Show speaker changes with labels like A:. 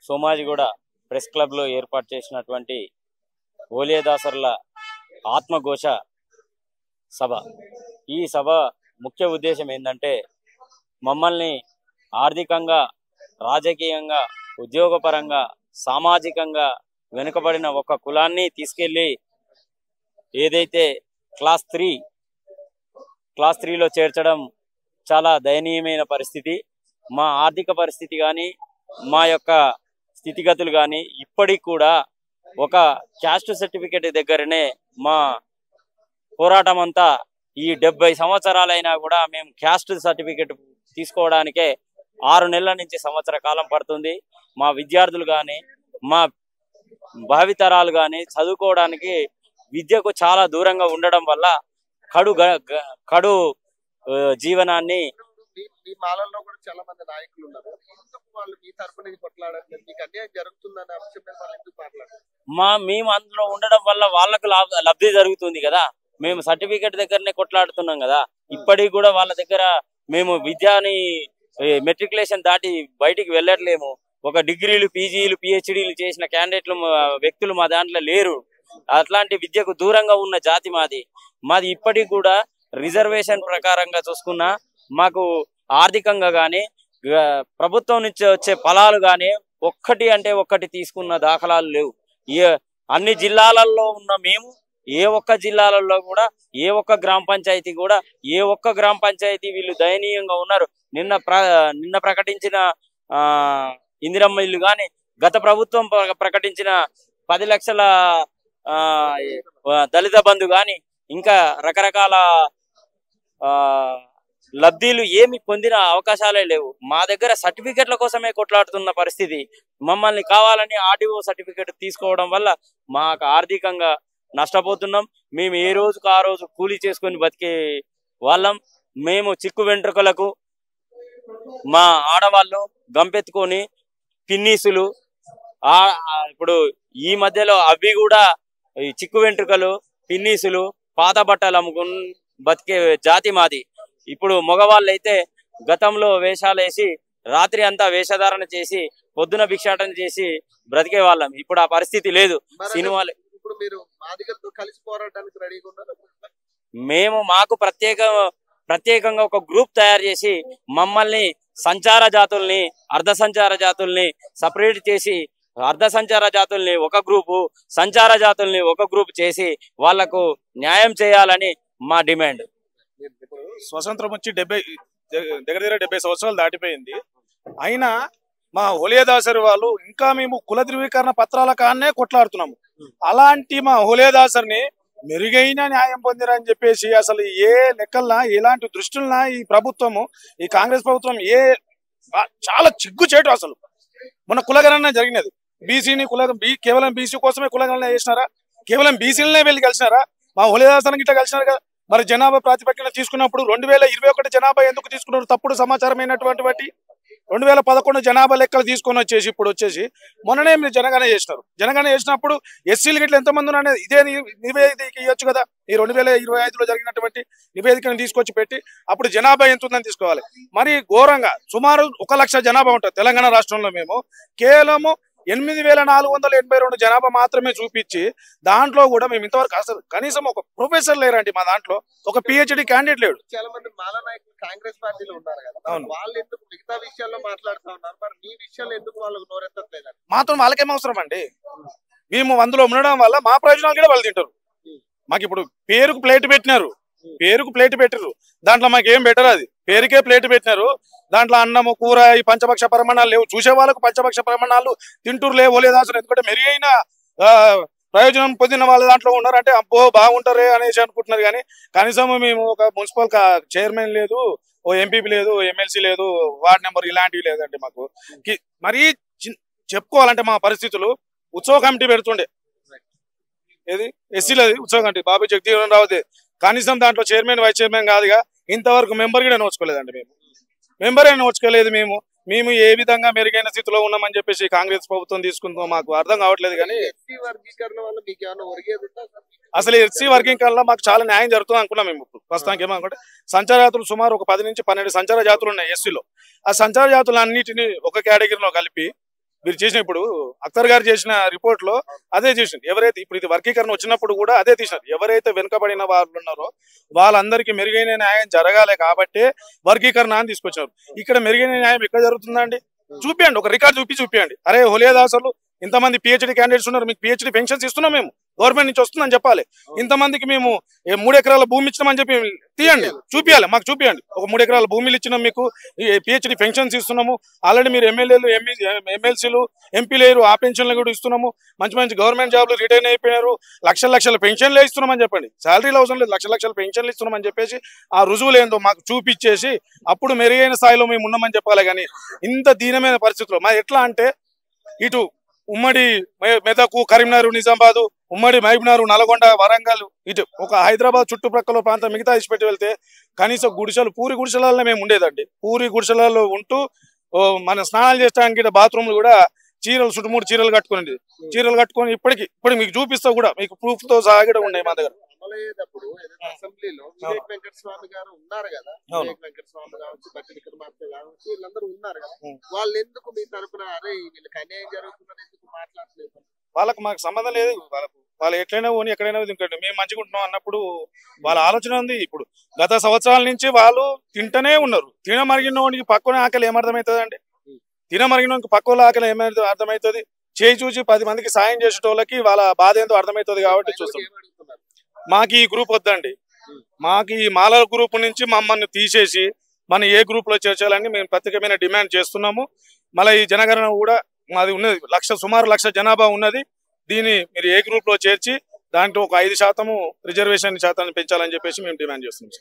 A: Somajiguda press క్లబ్లో ఏర్పాటు చేసినటువంటి ఓలియదాసర్ల ఆత్మఘోష సభ. ఈ సభ ముఖ్య ఉద్దేశం ఏంటంటే మమ్మల్ని ఆర్థికంగా, రాజకీయంగా, ఉద్యోగపరంగా, సామాజికంగా వెనుకబడిన ఒక కులాన్ని తీసుకెళ్ళి ఏదైతే క్లాస్ 3లో చేర్చడం చాలా దయనీయమైన పరిస్థితి. మా ఆర్థిక పరిస్థితి కానీ, మా యొక్క స్థితిగతులు కానీ ఇప్పటికి కూడా ఒక క్యాస్ట్ సర్టిఫికేట్ దగ్గరనే మా పోరాటం అంతా. ఈ 70 సంవత్సరాలైనా కూడా మేము క్యాస్ట్ సర్టిఫికేట్ తీసుకోవడానికే 6 నెలల నుంచి సంవత్సర కాలం పడుతుంది. మా విద్యార్థులు కానీ, మా భావితరాలు కానీ చదువుకోవడానికి విద్యకు చాలా దూరంగా ఉండడం వల్ల కడు జీవనాన్ని.
B: మీ మాలల్లో కూడా చాలా మంది నాయకులు ఉన్నారు. ఎందుకు వాళ్ళు మీ తరపున కొట్లాడట్లేదు? మీకు అన్యాయం జరుగుతుందన్న అంశం మీద వాళ్ళు ఎందుకు మాట్లాడారు?
A: మేము అందులో ఉండడం వల్ల వాళ్ళకు లబ్ధి జరుగుతుంది కదా. మేము సర్టిఫికేట్ దగ్గరనే కొట్లాడుతున్నాం కదా. ఇప్పటికి కూడా వాళ్ళ దగ్గర మేము విద్యాని మెట్రికులేషన్ దాటి బయటికి వెళ్ళట్లేము. ఒక డిగ్రీలు, పీజీలు, పిహెచ్డీలు చేసిన క్యాండిడేట్లు వ్యక్తులు మా దాంట్లో లేరు. అట్లాంటి విద్యకు దూరంగా ఉన్న జాతి మాది ఇప్పటికి కూడా రిజర్వేషన్ ప్రకారంగా చూసుకున్నా మాకు ఆర్థికంగా కానీ, ప్రభుత్వం నుంచి వచ్చే ఫలాలు కానీ ఒక్కటి అంటే ఒక్కటి తీసుకున్న దాఖలాలు లేవు. అన్ని జిల్లాలలో ఉన్న మేము ఏ ఒక్క జిల్లాలలో కూడా ఏ ఒక్క గ్రామ పంచాయతీ వీళ్ళు దయనీయంగా ఉన్నారు. నిన్న ప్రకటించిన ఇందిరమ్మ ఇల్లు కానీ, గత ప్రభుత్వం ప్రకటించిన 10 లక్షల దళిత బంధు కానీ, ఇంకా రకరకాల లబ్ధిలు ఏమి పొందిన అవకాశాలే లేవు. మా దగ్గర సర్టిఫికెట్ల కోసమే కొట్లాడుతున్న పరిస్థితి. మమ్మల్ని కావాలని ఆర్టీఓ సర్టిఫికెట్ తీసుకోవడం వల్ల మాకు ఆర్థికంగా నష్టపోతున్నాం. మేము ఏ రోజుకు ఆ రోజు కూలీ చేసుకొని బతికే వాళ్ళం. మేము చిక్కు వెంట్రుకలకు మా ఆడవాళ్ళు గంపెత్తుకొని పిన్నీసులు, ఇప్పుడు ఈ మధ్యలో అవి కూడా చిక్కు వెంట్రుకలు, పిన్నీసులు, పాత బట్టలు అమ్ముకుని బతికే జాతి మాది. ఇప్పుడు మగవాళ్ళు అయితే గతంలో వేషాలు వేసి రాత్రి అంతా వేషధారణ చేసి పొద్దున భిక్షాటన చేసి బ్రతికే వాళ్ళం. ఇప్పుడు ఆ పరిస్థితి లేదు. సినిమాలు
B: ఇప్పుడు మీరు మాదిగలతో కలిసి పోరాటానికి రెడీగా ఉన్నారు.
A: మేము మాకు ప్రత్యేకంగా ఒక గ్రూప్ తయారు చేసి మమ్మల్ని సంచార జాతుల్ని, అర్ధ సంచార జాతుల్ని సపరేట్ చేసి, అర్ధ సంచార జాతుల్ని ఒక గ్రూపు, సంచార జాతుల్ని ఒక గ్రూప్ చేసి వాళ్లకు న్యాయం చేయాలని మా డిమాండ్.
C: స్వతంత్రం వచ్చి 70 సంవత్సరాలు దాటిపోయింది. అయినా మా ఓలియదాసరి వాళ్ళు ఇంకా మేము కుల ధృవీకరణ పత్రాల కాన్నే కొట్లాడుతున్నాము. అలాంటి మా ఓలియదాసరిని మెరుగైన న్యాయం పొందిరని చెప్పేసి అసలు ఏ లెక్కలనా, ఎలాంటి దృష్టిలనా ఈ ప్రభుత్వము, ఈ కాంగ్రెస్ ప్రభుత్వం చాలా చిగ్గుచేటు. అసలు మొన్న కులగణన జరిగినది. బీసీని కేవలం బీసీ కోసమే కులగణన చేసినారా? కేవలం బీసీలనే వెళ్ళి కలిసినారా? మా ఓలియదాసరికి ఇట్లా కలిసినారు కదా. మరి జనాభా ప్రాతిపదికన తీసుకున్నప్పుడు 2021 జనాభా ఎందుకు తీసుకున్నారు? తప్పుడు సమాచారమైనటువంటి 2011 జనాభా లెక్కలు తీసుకొని వచ్చేసి ఇప్పుడు వచ్చేసి మొన్ననే మీరు జనగణన చేసినారు. జనగణన చేసినప్పుడు ఎస్సీలు గిట్ల ఎంతమంది అనేది ఇదే నివేదిక ఇవ్వచ్చు కదా. ఈ 2025లో జరిగినటువంటి నివేదికను తీసుకొచ్చి పెట్టి అప్పుడు జనాభా ఎంత ఉందని తీసుకోవాలి. మరి ఘోరంగా సుమారు 1 లక్ష జనాభా ఉంటుంది తెలంగాణ రాష్ట్రంలో. మేము కేవలము 8,482 జనాభా మాత్రమే చూపించి దాంట్లో కూడా మేము ఇంతవరకు అసలు కనీసం ఒక ప్రొఫెసర్ లేరండి. మా దాంట్లో ఒక పిహెచ్డి క్యాండిడేట్ లేడు.
B: చాలా మంది మాల నాయకులు కాంగ్రెస్ పార్టీలో ఉన్నారు కదా, వాళ్ళు ఎందుకు మిగతా విషయాల్లో మాట్లాడుతూ ఉన్నారు? మరి మీ విషయాలు ఎందుకు వాళ్ళకు నోరెత్తట్లేదు?
C: మాత్రం వాళ్ళకేం అవసరం అండి? మేము అందులో ఉండడం వల్ల మా ప్రయోజనాలు కూడా వాళ్ళు తింటారు. మాకు ఇప్పుడు పేరుకు ప్లేట్ పెట్టారు, దాంట్లో మాకు ఏం బెటర్? అది పేరుకే ప్లేట్ పెట్టినారు, దాంట్లో అన్నము కూర ఈ పంచభక్ష ప్రమాణాలు లేవు. చూసే వాళ్ళకు పంచభక్ష ప్రమాణాలు తింటూరు లేవో లేదా అసలు. ఎందుకంటే మెరుగైన ప్రయోజనం పొందిన వాళ్ళ దాంట్లో ఉన్నారు అంటే అబ్బో బాగుంటారే అనేసి అనుకుంటున్నారు. కానీ కనీసం మేము ఒక మున్సిపల్ చైర్మన్ లేదు, ఓ ఎంపీపీ లేదు, ఎమ్మెల్సీ లేదు, వార్డ్ నెంబర్ ఇలాంటివి లేదండి మాకు. మరీ చెప్పుకోవాలంటే మా పరిస్థితులు ఉత్సవ కమిటీ పెడుతుండే, ఏది ఎస్సీలది ఉత్సవ కమిటీ, బాబు జగదీవన్ రావుది. కనీసం దాంట్లో చైర్మన్ వైస్ చైర్మన్ కాదుగా, ఇంతవరకు మెంబర్ కూడా నోచుకోలేదండి. మెంబరే నోచుకోలేదు. మేము ఏ విధంగా మెరుగైన స్థితిలో ఉన్నామని చెప్పేసి కాంగ్రెస్ ప్రభుత్వం తీసుకుందాం మాకు అర్థం కావట్లేదు. కానీ అసలు ఎస్సీ వర్గీకరణలో మాకు చాలా న్యాయం జరుగుతుంది అనుకున్నాం. మేము ఇప్పుడు ప్రస్తుతానికి ఏమనుకుంటే సంచార జాతులు సుమారు ఒక 10 నుంచి 12 సంచార జాతులు ఉన్నాయి ఎస్సీలో. ఆ సంచార జాతులు అన్నిటిని ఒక కేటగిరీలో కలిపి మీరు చేసిన ఇప్పుడు అఖ్తర్ గారు చేసిన రిపోర్ట్ లో అదే చేసింది. ఎవరైతే ఇప్పుడు ఇది వర్గీకరణ వచ్చినప్పుడు కూడా అదే తీసినారు. ఎవరైతే వెనుకబడిన వాళ్ళు ఉన్నారో వాళ్ళందరికీ మెరుగైన న్యాయం జరగాలి కాబట్టి వర్గీకరణ అని తీసుకొచ్చారు. ఇక్కడ మెరుగైన న్యాయం ఎక్కడ జరుగుతుందండి? చూపించండి, ఒక రికార్డు చూపించండి. అరే హోలియాదాసులు ఇంతమంది పిహెచ్డి క్యాండిడేట్స్ ఉన్నారు, మీకు పిహెచ్డి పెన్షన్స్ ఇస్తున్నాం మేము, గవర్నమెంట్ నుంచి వస్తుందని చెప్పాలి. ఇంతమందికి మేము 3 ఎకరాల భూమి ఇచ్చినామని చెప్పి తీయండి, చూపించాలి, మాకు చూపించండి. ఒక 3 ఎకరాల భూమిలు ఇచ్చినాం, మీకు పిహెచ్డి పెన్షన్స్ ఇస్తున్నాము, ఆల్రెడీ మీరు ఎమ్మెల్యేలు ఎమ్మెల్సీలు ఎంపీలు అయ్యారు, ఆ పెన్షన్లు కూడా ఇస్తున్నాము, మంచి మంచి గవర్నమెంట్ జాబ్లు రిటైర్ అయిపోయినారు, లక్షల పెన్షన్లే ఇస్తున్నామని చెప్పండి. శాలరీలు అవసరం లేదు, లక్షల పెన్షన్లు ఇస్తున్నామని చెప్పేసి ఆ రుజువులు ఏందో మాకు చూపించేసి అప్పుడు మెరుగైన స్థాయిలో మేము ఉన్నామని చెప్పాలి. కానీ ఇంత దీనమైన పరిస్థితుల్లో మరి ఎట్లా అంటే ఇటు ఉమ్మడి మెదకు, కరీంనగర్, నిజామాబాద్, ఉమ్మడి మహబూబ్నగర్, నల్గొండ, వరంగల్, ఇటు ఒక హైదరాబాద్ చుట్టుప్రక్కల ప్రాంతం మిగతా ఇచ్చిపెట్టి వెళ్తే కనీసం గుడిసెలు, పూరి గుడిసెలలో మేము ఉండేదండి. పూరి గుడిసెలలో ఉంటూ మన స్నానాలు చేయడానికి బాత్రూమ్లు కూడా చీరలు, చుట్టుమూడు చీరలు కట్టుకునేది. చీరలు కట్టుకొని ఇప్పుడు మీకు చూపిస్తా కూడా, మీకు ప్రూఫ్ తో సహా కూడా ఉన్నాయి మా దగ్గర.
B: అమలయ్యేటప్పుడు అసెంబ్లీలో వివేక్ వెంకటస్వామి గారు ఉన్నారు కదా, వివేక్ వెంకటస్వామి కావచ్చు, బట్టి విక్రమార్క కావచ్చు, వీళ్ళందరూ ఉన్నారు కదా, వాళ్ళు ఎందుకు మీ తరపున అరే వీళ్ళకి అన్యాయం జరుగుతుందని ఎందుకు మాట్లాడలేదు?
C: వాళ్ళకి మాకు సంబంధం లేదు. వాళ్ళు ఎట్లయినా పోనీ, ఎక్కడైనా తింటాడు, మేము మంచిగా ఉంటున్నాం అన్నప్పుడు వాళ్ళ ఆలోచన ఉంది. ఇప్పుడు గత సంవత్సరాల నుంచి వాళ్ళు తింటనే ఉన్నారు. తినమరిగినోనికి పక్కన ఆకలి ఏమర్థమవుతుందండి? తినమరిగినోనికి పక్కన ఆకలి ఏమైతే అర్థమవుతుంది? చేయి చూసి 10 మందికి సాయం చేసేటోళ్ళకి వాళ్ళ బాధ ఏంటో అర్థమవుతుంది కాబట్టి చూస్తాం. మాకు ఈ గ్రూప్ వద్దండి, మాకు ఈ మాలల గ్రూప్ నుంచి మమ్మల్ని తీసేసి మన ఏ గ్రూప్ లో చేర్చాలని మేము ప్రత్యేకమైన డిమాండ్ చేస్తున్నాము. మళ్ళీ ఈ జనగణన కూడా మాది ఉన్నది, సుమారు 1,00,000 జనాభా ఉన్నది. దీన్ని మీరు ఏ గ్రూప్ లో చేర్చి దాంట్లో ఒక 5% రిజర్వేషన్ శాతాన్ని పెంచాలని చెప్పేసి మేము డిమాండ్ చేస్తున్నాం.